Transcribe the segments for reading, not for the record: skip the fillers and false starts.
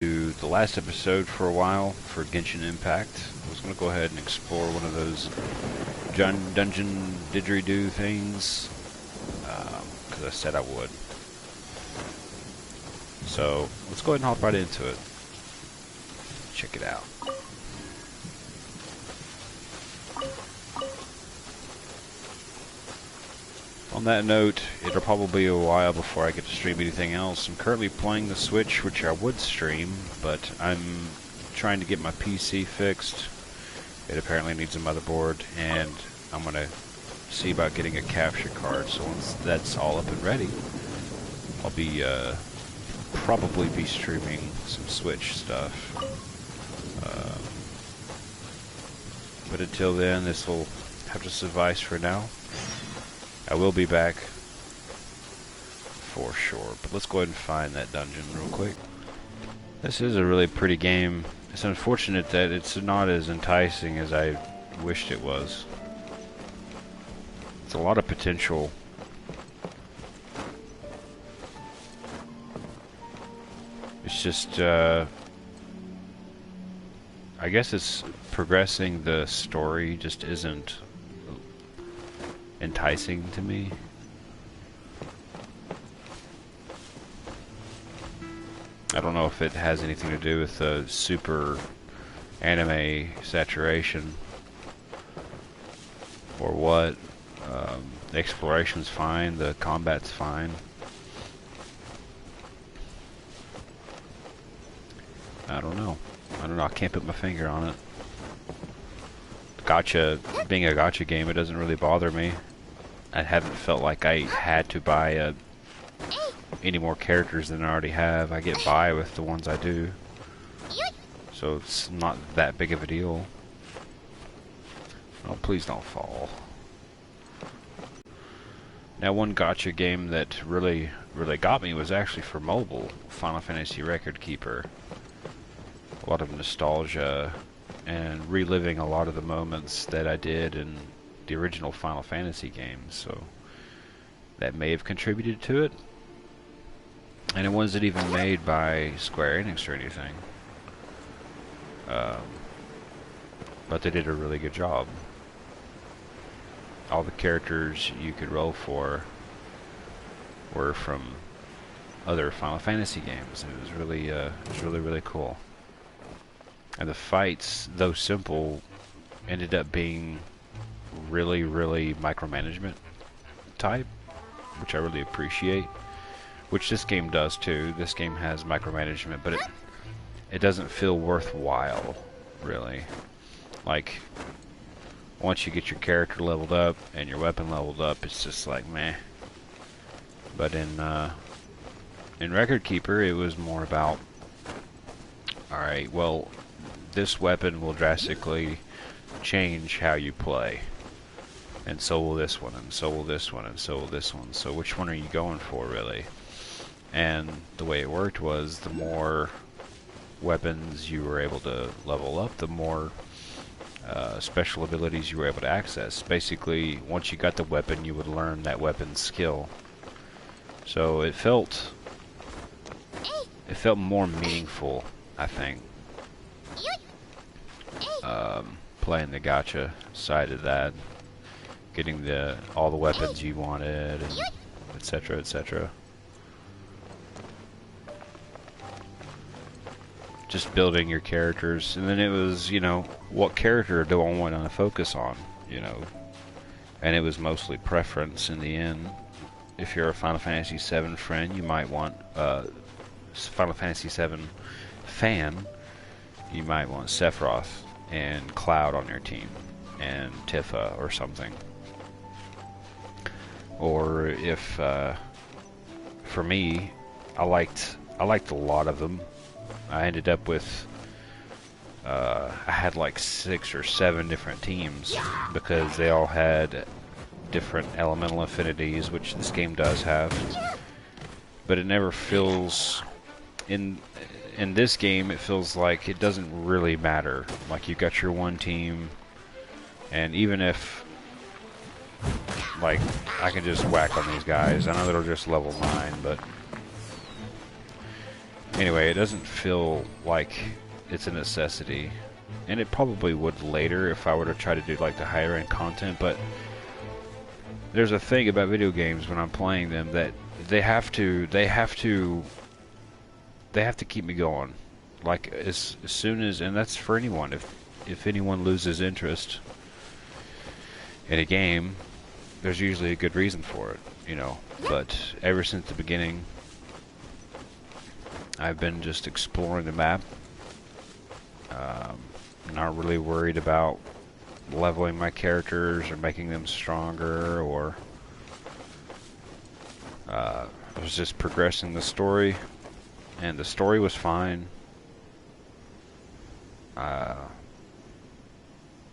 To the last episode for a while for Genshin Impact. I was going to go ahead and explore one of those dungeon didgeridoo things because I said I would. So let's go ahead and hop right into it. Check it out. On that note, it'll probably be a while before I get to stream anything else. I'm currently playing the Switch, which I would stream, but I'm trying to get my PC fixed. It apparently needs a motherboard, and I'm going to see about getting a capture card. So once that's all up and ready, I'll be probably be streaming some Switch stuff. But until then, this will have to suffice for now. I will be back for sure, but let's go ahead and find that dungeon real quick. This is a really pretty game. It's unfortunate that it's not as enticing as I wished it was. It's a lot of potential. It's just, I guess it's progressing the story just isn't enticing to me. I don't know if it has anything to do with the super anime saturation or what. The exploration's fine, the combat's fine. I don't know. I can't put my finger on it. Gacha, being a gacha game, it doesn't really bother me. I haven't felt like I had to buy any more characters than I already have. I get by with the ones I do, so it's not that big of a deal. Oh, please don't fall. Now, one gacha game that really got me was actually for mobile, Final Fantasy Record Keeper. A lot of nostalgia and reliving a lot of the moments that I did in the original Final Fantasy games, so that may have contributed to it. And it wasn't even made by Square Enix or anything. But they did a really good job. All the characters you could roll for were from other Final Fantasy games. It was really cool. And the fights, though simple, ended up being really micromanagement type, which I really appreciate. Which this game does too. This game has micromanagement, but it doesn't feel worthwhile, really. Like, once you get your character leveled up and your weapon leveled up, it's just like meh. But in Record Keeper, it was more about, alright, well, this weapon will drastically change how you play. And so will this one, and so will this one, and so will this one. So which one are you going for, really? And the way it worked was, the more weapons you were able to level up, the more special abilities you were able to access. Basically, once you got the weapon, you would learn that weapon's skill. So it felt more meaningful, I think. Playing the gacha side of that, getting all the weapons you wanted, and etc. etc. Just building your characters, and then it was, you know, what character do I want to focus on, you know, and it was mostly preference in the end. If you're a Final Fantasy VII friend, you might want Final Fantasy VII fan, you might want Sephiroth and Cloud on your team, and Tifa or something. Or if, for me, I liked a lot of them. I ended up with, I had like 6 or 7 different teams, because they all had different elemental affinities, which this game does have. But it never feels, in this game, it feels like it doesn't really matter. Like, you got your one team, and even if, like, I can just whack on these guys, I know they're just level 9, but Anyway, it doesn't feel like it's a necessity, and it probably would later if I were to try to do like the higher end content, but there's a thing about video games when I'm playing them that they have to keep me going. Like as soon as, and that's for anyone, if anyone loses interest in a game, there's usually a good reason for it, you know. But ever since the beginning, I've been just exploring the map. Not really worried about leveling my characters or making them stronger, or I was just progressing the story, and the story was fine.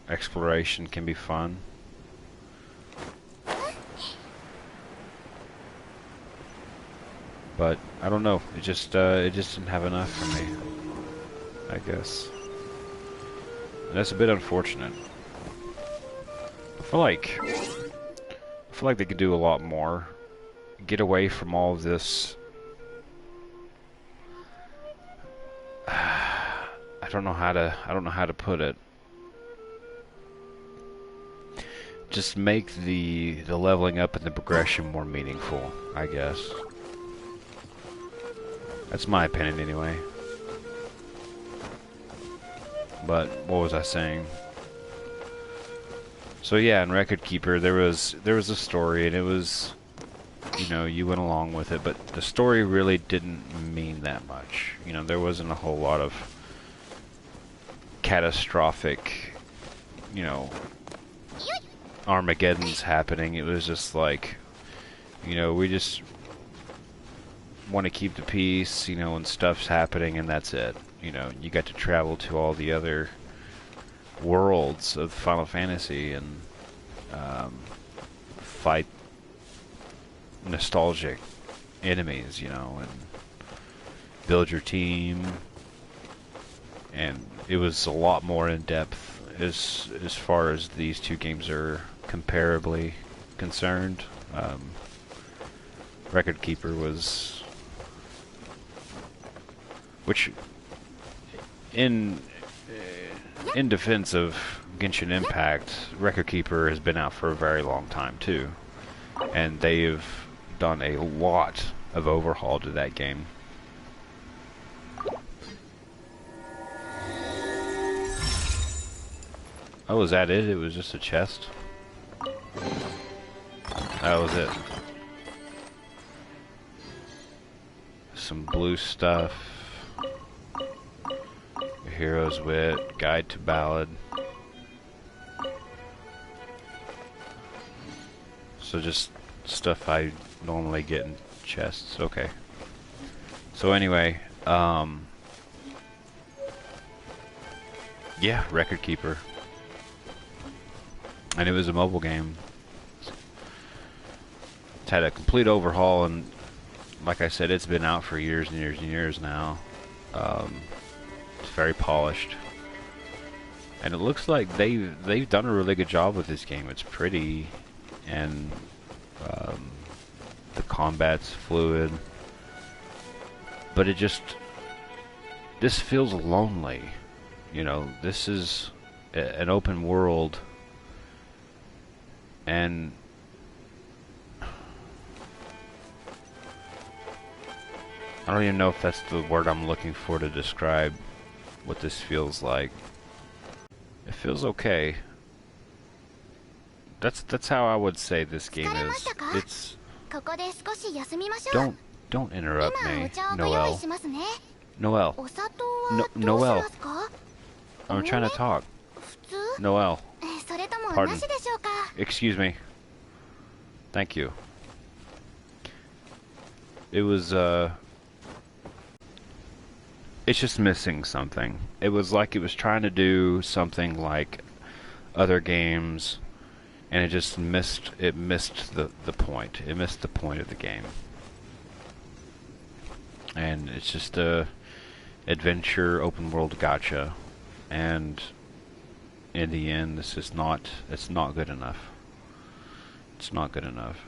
Exploration can be fun. But I don't know. It just didn't have enough for me, I guess. And that's a bit unfortunate. I feel like they could do a lot more. Get away from all of this. I don't know how to put it. Just make the leveling up and the progression more meaningful, I guess. That's my opinion anyway. But what was I saying? So yeah, in Record Keeper there was a story, and it was, you know, you went along with it, but the story really didn't mean that much. You know, there wasn't a whole lot of catastrophic, you know, Armageddon's happening. It was just like, you know, we just want to keep the peace, you know, and stuff's happening, and that's it. You know, you got to travel to all the other worlds of Final Fantasy and fight nostalgic enemies, you know, and build your team. And it was a lot more in depth as far as these two games are comparably concerned. Record Keeper was, which in defense of Genshin Impact, Record Keeper has been out for a very long time too, and they've done a lot of overhaul to that game. Oh, was that it? It was just a chest? That was it. Some blue stuff. Hero's Wit, Guide to Ballad. So just stuff I normally get in chests. Okay. So anyway, yeah, Record Keeper. And it was a mobile game. It's had a complete overhaul, and like I said, it's been out for years and years and years now. It's very polished, and it looks like they've done a really good job with this game. It's pretty, and the combat's fluid, but this feels lonely. You know, this is an open world, and I don't even know if that's the word I'm looking for to describe what this feels like. It feels okay. That's how I would say this game is. It's don't interrupt me, Noelle. Noelle. Noelle. I'm trying to talk. Noelle. Pardon. Excuse me. Thank you. It was it's just missing something. It was like it was trying to do something like other games, and it just missed the point. It missed the point of the game. And it's just a adventure open world gacha, and in the end it's not good enough. It's not good enough.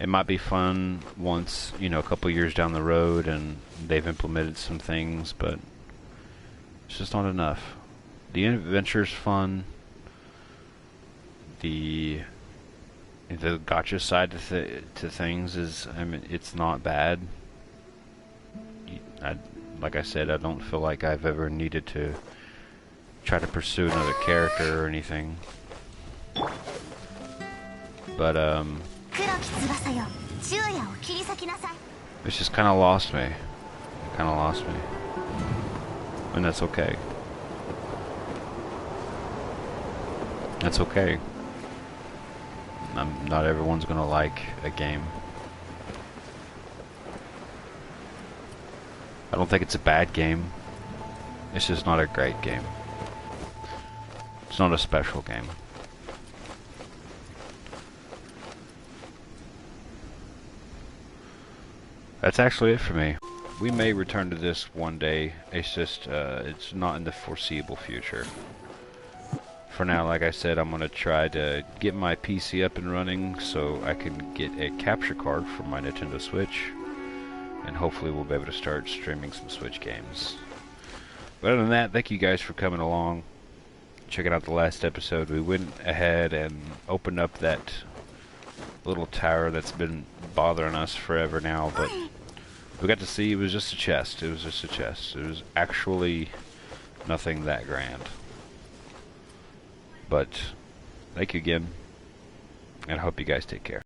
It might be fun once, you know, a couple years down the road and they've implemented some things, but it's just not enough. The adventure's fun. The gacha side to things is, I mean, it's not bad. Like I said, I don't feel like I've ever needed to try to pursue another character or anything. But it's just kind of lost me. It kind of lost me, and that's okay. That's okay. Not everyone's gonna like a game. I don't think it's a bad game. It's just not a great game. It's not a special game. That's actually it for me. We may return to this one day. It's just, it's not in the foreseeable future. For now, like I said, I'm gonna try to get my PC up and running so I can get a capture card for my Nintendo Switch. And hopefully we'll be able to start streaming some Switch games. But other than that, thank you guys for coming along, checking out the last episode. We went ahead and opened up that little tower that's been bothering us forever now, but we got to see it was just a chest. It was just a chest. It was actually nothing that grand. But thank you again, and I hope you guys take care.